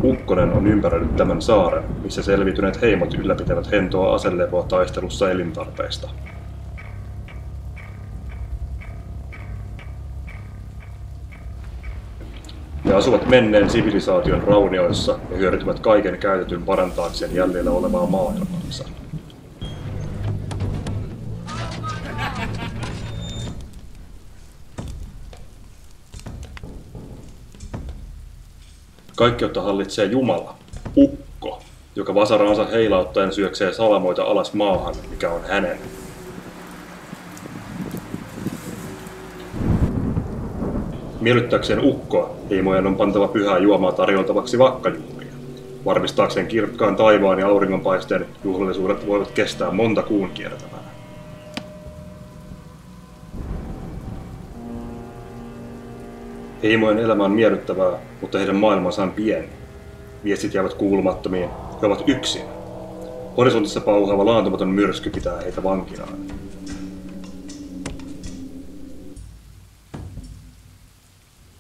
Ukkonen on ympäröinyt tämän saaren, missä selviytyneet heimot ylläpitävät hentoa aselepoa taistelussa elintarpeista. Ne asuvat menneen sivilisaation raunioissa ja hyödyntävät kaiken käytetyn parantaakseen jäljellä olevaa maailmansa. Kaikkeutta hallitsee Jumala, Ukko, joka vasaraansa heilauttaen syöksee salamoita alas maahan, mikä on hänen. Miellyttääkseen Ukkoa, heimojen on pantava pyhää juomaa tarjoltavaksi vakkajuhlia. Varmistaakseen kirkkaan taivaan ja auringonpaisteen juhlallisuudet voivat kestää monta kuun kiertämää. Heimojen elämä on miellyttävää, mutta heidän maailmansa on pieni. Viestit jäävät kuulumattomiin, he ovat yksin. Horisontissa pauhaava laantumaton myrsky pitää heitä vankinaan.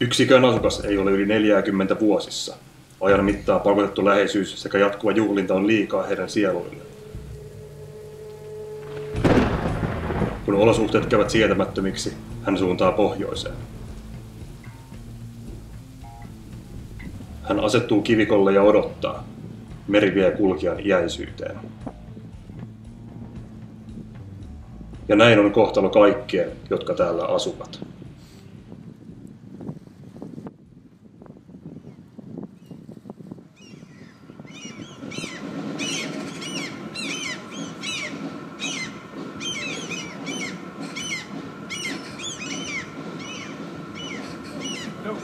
Yksikään asukas ei ole yli 40 vuosissa. Ajan mittaa pakotettu läheisyys sekä jatkuva juhlinta on liikaa heidän sieluille. Kun olosuhteet käyvät sietämättömiksi, hän suuntaa pohjoiseen. Hän asettuu kivikolle ja odottaa. Meri vie kulkijan iäisyyteen. Ja näin on kohtalo kaikkien, jotka täällä asuvat. No.